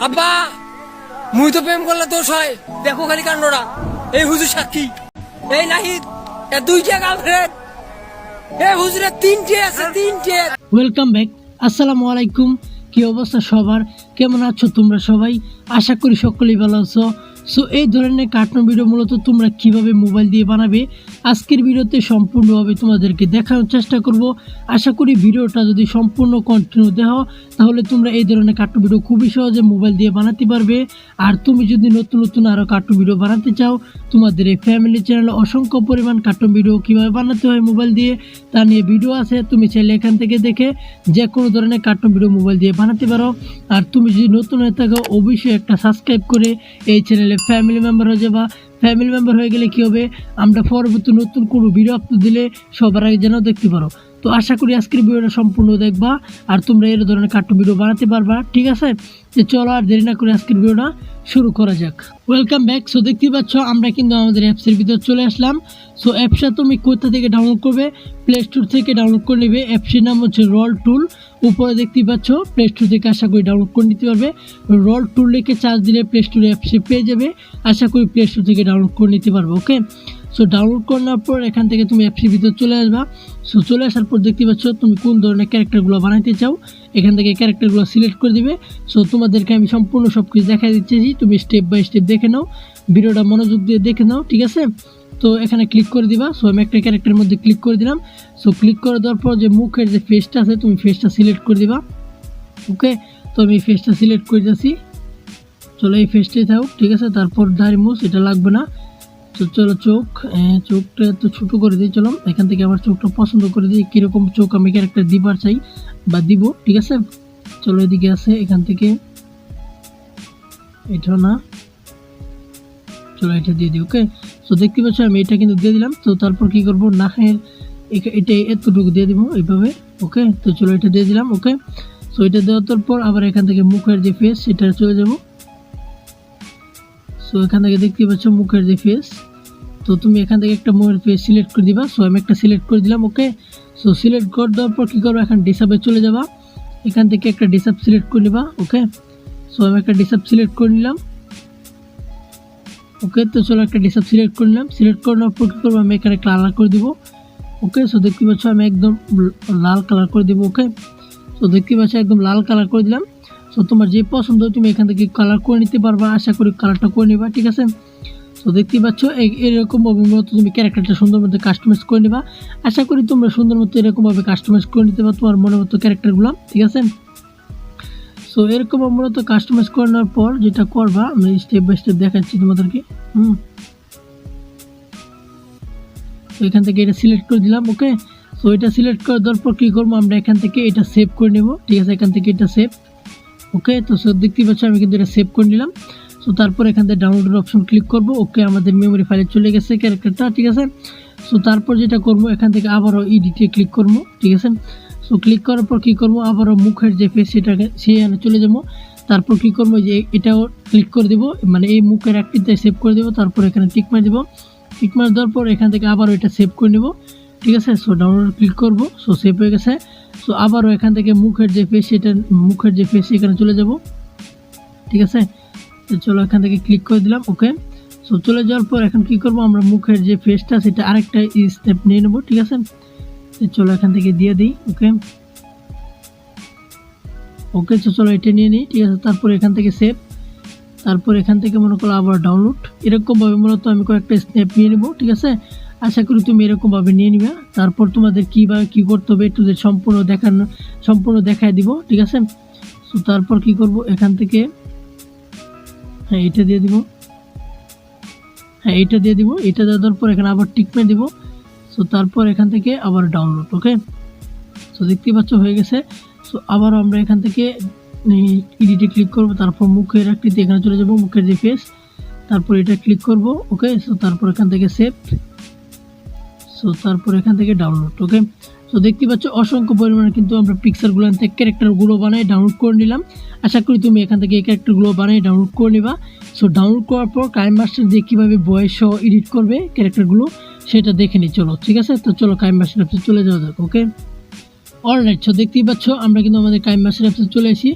আব্বা মুই তো প্রেম করলে দোষ হয়, দেখো খালি কান্ডরা। এই হুজুর সাক্ষী, এই নাহিদ এর দুইটা গার্লফ্রেন্ড, এই হুজুরের তিনটে আছে, তিনটে। Welcome back. আসসালামু আলাইকুম। কি অবস্থা সবার, কেমন আছো তোমরা সবাই? আশা করি সকলেই ভালো আছো। সো এই ধরনের কার্টুন ভিডিও মূলত তোমরা কিভাবে মোবাইল দিয়ে বানাবে আজকের ভিডিওতে সম্পূর্ণভাবে তোমাদেরকে দেখানোর চেষ্টা করব। আশা করি ভিডিওটা যদি সম্পূর্ণ কন্টিনিউ দেখো তাহলে তোমরা এই ধরনের কার্টুন ভিডিও খুবই সহজে মোবাইল দিয়ে বানাতে পারবে। আর তুমি যদি নতুন নতুন আরও কার্টুন ভিডিও বানাতে চাও, তোমাদের এই ফ্যামিলি চ্যানেলে অসংখ্য পরিমাণ কার্টুন ভিডিও কীভাবে বানাতে হয় মোবাইল দিয়ে তা নিয়ে ভিডিও আছে। তুমি চাইলে এখান থেকে দেখে যে কোনো ধরনের কার্টুন ভিডিও মোবাইল দিয়ে বানাতে পারো। আর তুমি যদি নতুন হয়ে থাকো অবশ্যই একটা সাবস্ক্রাইব করে এই চ্যানেলে ফ্যামিলি মেম্বার হয়ে যাবা। ফ্যামিলি মেম্বার হয়ে গেলে কী হবে, আমরা পরবর্তী নতুন কোনো ভিডিও আপলোড দিলে সবার আগে যেন দেখতে পারো। তো আশা করি আজকের ভিডিওটা সম্পূর্ণ দেখবা আর তোমরা এই ধরনের কার্টুন ভিডিও বানাতে পারবা, ঠিক আছে? যে চলো আর দেরি না করে আজকের ভিডিওটা শুরু করা যাক। Welcome back. সো দেখতে পাচ্ছ আমরা কিন্তু আমাদের অ্যাপসের ভিতর চলে আসলাম। সো অ্যাপসটা তুমি কোথা থেকে ডাউনলোড করবে? প্লে স্টোর থেকে ডাউনলোড করে নেবে। অ্যাপসের নাম হচ্ছে রল টুল। উপরে দেখতে পাচ্ছ প্লে স্টোর থেকে আশা করি ডাউনলোড করে নিতে পারবে। রল টুল লিখে চার্জ দিলে প্লে স্টোরে অ্যাপসে পেয়ে যাবে। আশা করি প্লে স্টোর থেকে ডাউনলোড করে নিতে পারবে। ওকে, সো ডাউনলোড করার পর এখান থেকে তুমি অ্যাপসের ভিতর চলে আসবা। সো চলে আসার পর দেখতে পাচ্ছ তুমি কোন ধরনের ক্যারেক্টারগুলো বানাইতে চাও, এখান থেকে ক্যারেক্টারগুলো সিলেক্ট করে দিবে। সো তোমাদেরকে আমি সম্পূর্ণ সব কিছু দেখা দিচ্ছি, তুমি স্টেপ বাই স্টেপ দেখে নাও, ভিডিওটা মনোযোগ দিয়ে দেখে নাও, ঠিক আছে? তো এখানে ক্লিক করে দিবা। সো আমি একটা ক্যারেক্টারের মধ্যে ক্লিক করে দিলাম। সো ক্লিক করে দেওয়ার পর যে মুখের যে ফেসটা আছে তুমি ফেসটা সিলেক্ট করে দিবা। ওকে, তো আমি ফেসটা সিলেক্ট করে দিয়েছি। চলো এই ফেসটাই থাক, ঠিক আছে? তারপর দাড়ি মুছ এটা লাগবে না। তো চলো চোখটা একটু ছোটো করে দিই। চলো এখান থেকে আমার চোখটা পছন্দ করে দিই, কীরকম চোখ আমি ক্যারেক্টার দিবার চাই বা দিব, ঠিক আছে? চলো এদিকে আছে, এখান থেকে এটাও না, চলো এটা দিয়ে দিই। ওকে, সো দেখতে পাচ্ছ আমি এটা কিন্তু দিয়ে দিলাম। তো তারপর কি করবো, নাকের এটা এতটুকু দিয়ে দিব এইভাবে। ওকে, তো চলো এটা দিয়ে দিলাম। ওকে, সো এটা দেওয়ার পর আবার এখান থেকে মুখের যে ফেস সেটা চলে যাব। সো এখান থেকে দেখতে পাচ্ছ মুখের যে ফেস, তো তুমি এখান থেকে একটা মুখের ফেস সিলেক্ট করে দিবা। সো আমি একটা সিলেক্ট করে দিলাম। ওকে, সো সিলেক্ট করে দেওয়ার পর কী করবো, এখন ডিসাবে চলে যাবা। এখান থেকে একটা ডিসাব সিলেক্ট করে নিবা। ওকে, সো আমি একটা ডিসাব সিলেক্ট করে নিলাম। ওকে, তো চলো একটা ডিসাব সিলেক্ট করে নিলাম। সিলেক্ট করে নেওয়ার পর কী করবো, আমি এখানে কালার করে দিব। ওকে, সো দেখতে পাচ্ছ আমি একদম লাল কালার করে দিব। ওকে, সো দেখতে পাচ্ছ একদম লাল কালার করে দিলাম। সো তোমার যে পছন্দ তুমি এখান থেকে কালার করে নিতে পারবা, আশা করি কালারটা করে নিবা, ঠিক আছে? সো দেখতে পাচ্ছ এরকমভাবে মতো তুমি ক্যারেক্টারটা সুন্দর মতো কাস্টমাইজ করে নিবা। আশা করি তোমরা সুন্দর মতো এরকমভাবে কাস্টমাইজ করে নিতে পারো তোমার মনের মতো ক্যারেক্টারগুলো, ঠিক আছে? সো এরকম মূলত কাস্টমাইজ করানোর পর যেটা করবা আমি স্টেপ বাই স্টেপ দেখাচ্ছি তোমাদেরকে। তো এখান থেকে এটা সিলেক্ট করে দিলাম। ওকে, সো এটা সিলেক্ট করে দেওয়ার পর কী করবো, আমরা এখান থেকে এটা সেভ করে নেব, ঠিক আছে? এখান থেকে এটা সেভ। ওকে, তো সব দেখতে পাচ্ছ আমি কিন্তু এটা সেভ করে নিলাম। সো তারপর এখান থেকে ডাউনলোডের অপশন ক্লিক করবো। ওকে, আমাদের মেমোরি ফাইলে চলে গেছে ক্যারেক্টারটা, ঠিক আছে? সো তারপর যেটা করবো এখান থেকে আবারও এডিটে ক্লিক করবো, ঠিক আছে? সো ক্লিক করার পর কী করবো, আবারও মুখের যে ফেস সেটাকে সেখানে চলে যাবো। তারপর কী করবো, যে এটাও ক্লিক করে দেবো, মানে এই মুখের একটিতে সেভ করে দেবো। তারপর এখানে টিক মার দেবো। টিক মার দেওয়ার পর এখান থেকে আবারও এটা সেভ করে নেবো, ঠিক আছে? সো ডাউনলোড ক্লিক করবো। সো সেভ হয়ে গেছে। সো আবারও এখান থেকে মুখের যে ফেস এখানে চলে যাব, ঠিক আছে? তো চলো এখান থেকে ক্লিক করে দিলাম। ওকে, সো চলে যাওয়ার পর এখন কি করব, আমরা মুখের যে ফেসটা সেটা আরেকটা স্টেপ নিয়ে নেব, ঠিক আছে? তো চলো এখান থেকে দিয়ে দিই। ওকে, ওকে, তো চলো এটা নিয়ে নিই, ঠিক আছে? তারপর এখান থেকে সেভ। তারপর এখান থেকে মনে করো আবার ডাউনলোড। এরকমভাবে মূলত আমি কয়েকটা স্টেপ নিয়ে নেব, ঠিক আছে? আশা করি তুমি এরকমভাবে নিয়ে নিবে। তারপর তোমাদের কীভাবে কী করতে হবে একটু সম্পূর্ণ দেখায় দিব, ঠিক আছে? সো তারপর কি করব, এখান থেকে এটা দিয়ে দিব। এটা দেওয়ার পর এখানে আবার টিক মেরে দিব। সো তারপর এখান থেকে আবার ডাউনলোড। ওকে, সো দেখতে পাচ্ছ হয়ে গেছে। সো আবারও আমরা এখান থেকে এডিটে ক্লিক করব। তারপর মুখের আকৃতি এখানে চলে যাব, মুখের যে ফেস, তারপর এটা ক্লিক করব। ওকে, সো তারপর এখান থেকে সেভ। সো তারপর এখান থেকে ডাউনলোড। ওকে, সো দেখতে পাচ্ছ অসংখ্য পরিমাণে কিন্তু আমরা পিকচারগুলো থেকে ক্যারেক্টারগুলো বানাই ডাউনলোড করে নিলাম। আশা করি তুমি এখান থেকে এই ক্যারেক্টারগুলো বানাই ডাউনলোড করে নিবা। সো ডাউনলোড করার পর কাইনমাস্টার দিয়ে কীভাবে ভয়েস সহ এডিট করবে ক্যারেক্টারগুলো সেটা দেখে নিই, চলো, ঠিক আছে? তো চলো কাইনমাস্টার অ্যাপসে চলে যাওয়া যাক। ওকে, অলরাইট, সো দেখতেই পাচ্ছ আমরা কিন্তু আমাদের কাইনমাস্টার অ্যাপসে চলে এসেছি।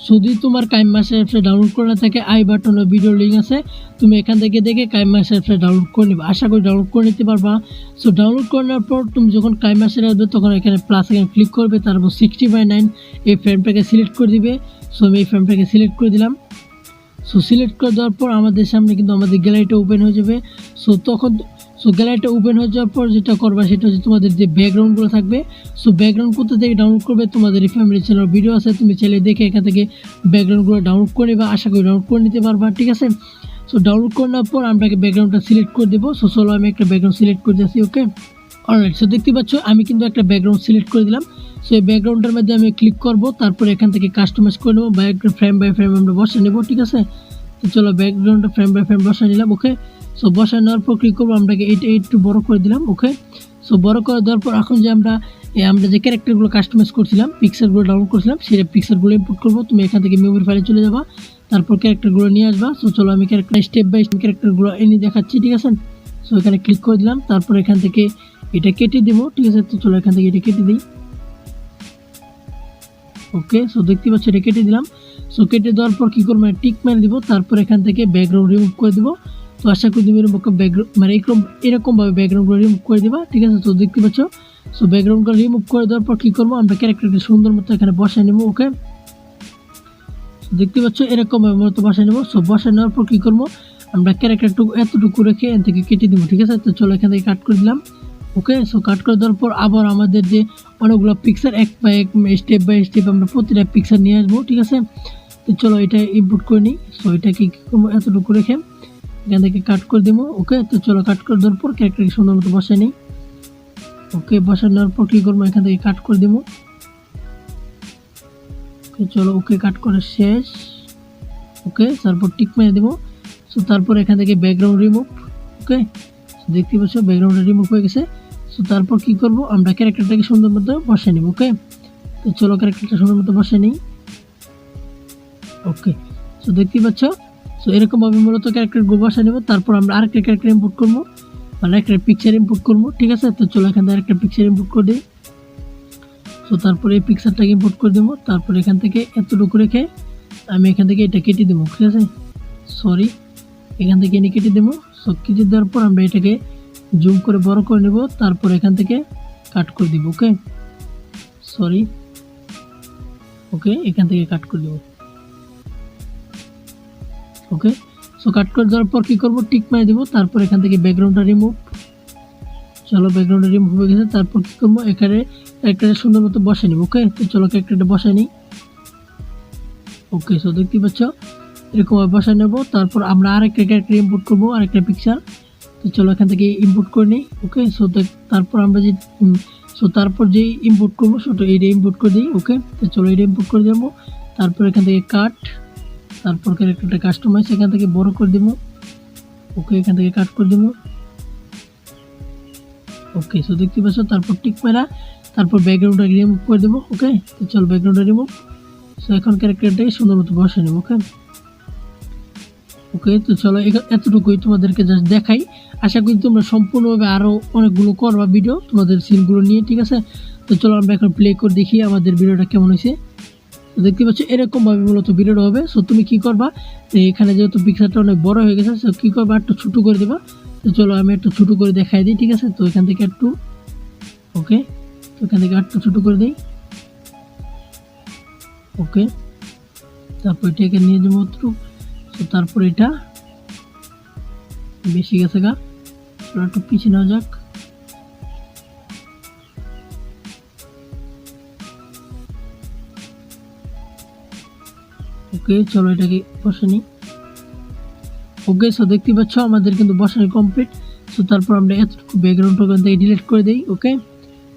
যদি তোমার কাইনমাস্টার অ্যাপসে ডাউনলোড করা থাকে আই বাটনে ভিডিও লিঙ্ক আছে, তুমি এখান থেকে দেখে কাইনমাস্টার অ্যাপসে ডাউনলোড করে নেবে। আশা করি ডাউনলোড করে নিতে পারবা। সো ডাউনলোড করার পর তুমি যখন কাইনমাস্টার আসবে তখন এখানে প্লাস এখানে ক্লিক করবে, তারপর 60/9 এই ফ্রেমটাকে সিলেক্ট করে দিবে। সো আমি এই ফ্রেমটাকে সিলেক্ট করে দিলাম। সো সিলেক্ট করে দেওয়ার পর আমাদের সামনে কিন্তু আমাদের গ্যালারিটা ওপেন হয়ে যাবে। সো গ্যালারিটা ওপেন হয়ে যাওয়ার পর যেটা করবা সেটা হচ্ছে তোমাদের যে ব্যাকগ্রাউন্ডগুলো থাকবে, সো ব্যাকগ্রাউন্ড কোথা থেকে ডাউনলোড করবে, তোমাদের এই ফ্যামিলি চ্যানেল ভিডিও আছে, তুমি চাইলে দেখে এখান থেকে ব্যাকগ্রাউন্ডগুলো ডাউনলোড করে নেবা। আশা করি ডাউনলোড করে নিতে পারবা, ঠিক আছে। সো ডাউনলোড করে নেওয়ার পর আমরা ব্যাকগ্রাউন্ডটা সিলেক্ট করে দেবো। সো চলো আমি একটা ব্যাকগ্রাউন্ড সিলেক্ট করে দিয়েছি, ওকে। অলরাইট, সো দেখতে পাচ্ছ আমি কিন্তু একটা ব্যাকগ্রাউন্ড সিলেক্ট করে দিলাম। সো এই ব্যাকগ্রাউন্ডের মধ্যে আমি ক্লিক করব, তারপর এখান থেকে কাস্টমাইজ করে নেবো, ফ্রেম বাই ফ্রেম আমরা বসে নেবো, ঠিক আছে। তো চলো ব্যাকগ্রাউন্ডটা ফ্রেম বাই ফ্রেম বসাই নিলাম, ওকে। সো বসায় নেওয়ার পর কী করবো, আমরা এইটা একটু বড় করে দিলাম, ওকে। সো বড় করে দেওয়ার পর এখন যে আমরা যে ক্যারেক্টারগুলো কাস্টমাইজ করছিলাম, পিকচারগুলো ডাউনলোড করছিলাম, সেই পিকচারগুলো ইম্পোর্ট করবো। তুমি এখান থেকে মেমোরি ফাইলে চলে যাবা, তারপর ক্যারেক্টারগুলো নিয়ে আসবা। সো চলো আমি স্টেপ বাই স্টেপ ক্যারেক্টারগুলো এনে দেখাচ্ছি, ঠিক আছে। সো এখানে ক্লিক করে দিলাম, তারপর এখান থেকে এটা কেটে দিব, ঠিক আছে। তো চলো এখান থেকে এটা কেটে দিই, ওকে। সো দেখতে পাচ্ছ এটা কেটে দিলাম। সো কেটে দেওয়ার পর কী করবো, টিক মেরে দিব, তারপর এখান থেকে ব্যাকগ্রাউন্ড রিমুভ করে দিব। তো আশা করি তুমি ব্যাকগ্রাউন্ড মানে এরকমভাবে ব্যাকগ্রাউন্ডগুলো রিমুভ করে দিবা, ঠিক আছে। তো দেখতে পাচ্ছ, সো ব্যাকগ্রাউন্ডগুলো রিমুভ করে দেওয়ার পর কী করবো, আমরা ক্যারেক্টারকে সুন্দর মতো এখানে বসায় নেবো, ওকে। দেখতে পাচ্ছ এরকমভাবে মতো বসায় নেবো। সো বসায় নেওয়ার পর কী করবো, আমরা ক্যারেক্টারটুকু এতটুকু রেখে এখান থেকে কেটে দেবো, ঠিক আছে। তো চলো এখান থেকে কাট করে দিলাম, ওকে। সো কাট করে দেওয়ার পর আবার আমাদের যে অনেকগুলো পিকচার এক বাই এক স্টেপ বাই স্টেপ আমরা প্রতিটা পিকচার নিয়ে আসবো, ঠিক আছে। তো চলো এটা ইনপুট করে নিই। সো এটাকে কী করবো, এতটুকু রেখে এখান থেকে কাট করে দেবো, ওকে। তো চলো কাট করে দেওয়ার পর ক্যারেক্টারকে সুন্দর মতো বসাই নিই, ওকে। বসায় নেওয়ার পর কী করবো, এখান থেকে কাট করে দেবো, ওকে। চলো ওকে, কাট করে শেষ, ওকে। তারপর টিক মেরে দেবো। সো তারপর এখান থেকে ব্যাকগ্রাউন্ড রিমুভ, ওকে। দেখতে পাচ্ছ ব্যাকগ্রাউন্ডটা রিমুভ হয়ে গেছে। সো তারপর কী করবো, আমরা ক্যারেক্টারটাকে সুন্দর মতো বসে নিব, ওকে। তো চলো ক্যারেক্টারটা সুন্দর মতো বসে নিই, ওকে। সো দেখতে পাচ্ছ, সো এরকমভাবে মূলত ক্যারেক্টারগুলো বসে নেব। তারপর আমরা আরেকটা ক্যারেক্টার ইম্পোর্ট করবো, মানে একটা পিকচার ইম্পোর্ট করবো, ঠিক আছে। তো চলো এখান থেকে আরেকটা পিকচার ইম্পোর্ট করে দিই। সো তারপরে এই পিকচারটাকে ইম্পোর্ট করে দেবো, তারপর এখান থেকে এতটুকু রেখে আমি এখান থেকে এটা কেটে দেবো, ঠিক আছে। সরি, এখান থেকে এনে কেটে দেবো। সো কেটে দেওয়ার পর আমরা এটাকে জুম করে বড় করে নেব, তারপর এখান থেকে কাট করে দিব, ওকে। সরি, ওকে, এখান থেকে কাট করে দেবো, ওকে। সো কাট করে দেওয়ার পর কী করবো, টিক মারি দেবো, তারপর এখান থেকে ব্যাকগ্রাউন্ডটা রিমুভ। চলো ব্যাকগ্রাউন্ডটা রিমুভ হয়ে গেছে। তারপর কী করবো, এখানে ক্যারেক্টারটা সুন্দর মতো বসে নিব, ওকে। তো চলো ক্যারেক্টারটা বসাই নিই, ওকে। সো দেখতে পাচ্ছ এরকমভাবে বসায় নেব। তারপর আমরা আরেকটা ক্যারেক্টার ইম্পোর্ট করবো, আরেকটা পিকচার। তো চলো এখান থেকে ইম্পোর্ট করে নিই, ওকে। তারপর আমরা তারপর যে ইম্পোর্ট করবো সেটা এটা ইম্পোর্ট করে দিই, ওকে। তো চলো এটা ইম্পোর্ট করে দেবো। তারপর এখান থেকে কাট, তারপর ক্যারেক্টারটা কাস্টমাইজ এখান থেকে বড় করে দেবো, ওকে। এখান থেকে কাট করে দেবো, ওকে। সো দেখতে পাচ্ছ, তারপর টিক মেরা, তারপর ব্যাকগ্রাউন্ডটা রিমুভ করে দেবো, ওকে। তো চলো ব্যাকগ্রাউন্ডটা রিমুভ। সো এখন ক্যারেক্টারটাকে সুন্দর মতো বসে নেবো, ওকে, ওকে। তো চলো এতটুকুই তোমাদেরকে জাস্ট দেখাই। আশা করি তোমরা সম্পূর্ণভাবে আরও অনেকগুলো করবা ভিডিও তোমাদের সিনগুলো নিয়ে, ঠিক আছে। তো চলো আমরা এখন প্লে করে দেখি আমাদের ভিডিওটা কেমন হয়েছে। তো দেখতে পাচ্ছ এরকমভাবে মূলত ভিডিওটা হবে। সো তুমি কী করবা, এখানে যেহেতু পিকচারটা অনেক বড় হয়ে গেছে, সো কী করবা, একটু ছোটো করে দেবা। তো চলো আমি একটু ছোটো করে দেখাই দিই, ঠিক আছে। তো এখান থেকে একটু, ওকে। তো এখান থেকে একটু ছোটো করে দিই, ওকে। তারপর এটাকে নিয়ে যাবো একটু। তো তারপর এটা বেশি গেছে গা, একটু পিছিয়ে নেওয়া যাক, ওকে। চলো এটাকে বসে নিই, ওকে। সো দেখতে পাচ্ছ আমাদের কিন্তু বসানো কমপ্লিট। সো তারপর আমরা এতটুকু ব্যাকগ্রাউন্ডটা ওখান থেকে ডিলিট করে দিই, ওকে।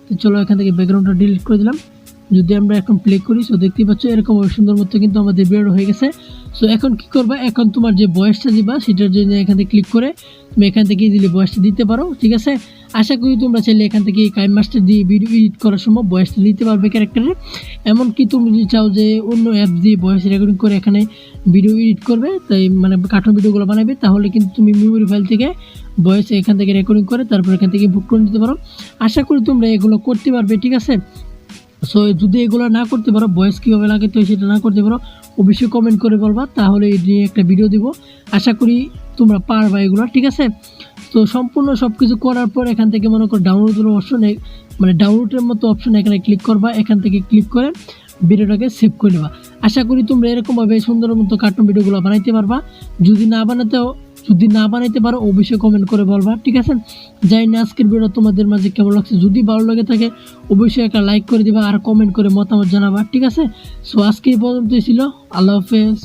তো চলো এখান থেকে ব্যাকগ্রাউন্ডটা ডিলিট করে দিলাম। যদি আমরা এখন প্লে করি, সো দেখতে পাচ্ছ এরকম সুন্দর মতো কিন্তু আমাদের বের হয়ে গেছে। সো এখন কি করবা, এখন তোমার যে ভয়েসটা দিবা সেটার জন্য এখান থেকে ক্লিক করে তুমি এখান থেকে ইজিলি ভয়েসটা দিতে পারো, ঠিক আছে। আশা করি তোমরা চাইলে এখান থেকে কাইনমাস্টার দিয়ে ভিডিও এডিট করার সময় ভয়েসটা দিতে পারবে ক্যারেক্টারে। এমনকি তুমি যদি চাও যে অন্য অ্যাপ দিয়ে ভয়েস রেকর্ডিং করে এখানে ভিডিও এডিট করবে, তাই মানে কার্টুন ভিডিওগুলো বানাবে, তাহলে কিন্তু তুমি মেমোরি ফাইল থেকে ভয়েস এখান থেকে রেকর্ডিং করে তারপর এখান থেকে ইনপুট করে দিতে পারো। আশা করি তোমরা এগুলো করতে পারবে, ঠিক আছে। সো যদি এগুলো না করতে পারো, ভয়েস কীভাবে লাগাতে হয় সেটা না করতে পারো, অবশ্যই কমেন্ট করে বলবা, তাহলে এই নিয়ে একটা ভিডিও দিব। আশা করি তোমরা পারবা এগুলো, ঠিক আছে। তো সম্পূর্ণ সব কিছু করার পর এখান থেকে মনে করো ডাউনলোডের অপশন, মানে ডাউনলোডের মতো অপশন এখানে ক্লিক করবা, এখান থেকে ক্লিক করে ভিডিওটাকে সেভ করে নেবা। আশা করি তোমরা এরকমভাবে সুন্দর মতো কার্টুন ভিডিওগুলো বানাইতে পারবা। যদি না বানাইতে পারো অবশ্যই কমেন্ট করে বলবা, ঠিক আছে। জানি না আজকের ভিডিও তোমাদের মাঝে কেমন লাগছে, যদি ভালো লাগে থাকে অবশ্যই একটা লাইক করে দিবা আর কমেন্ট করে মতামত জানাবা, ঠিক আছে। সো আজকে এই পর্যন্তই ছিল। আল্লাহ হাফেজ।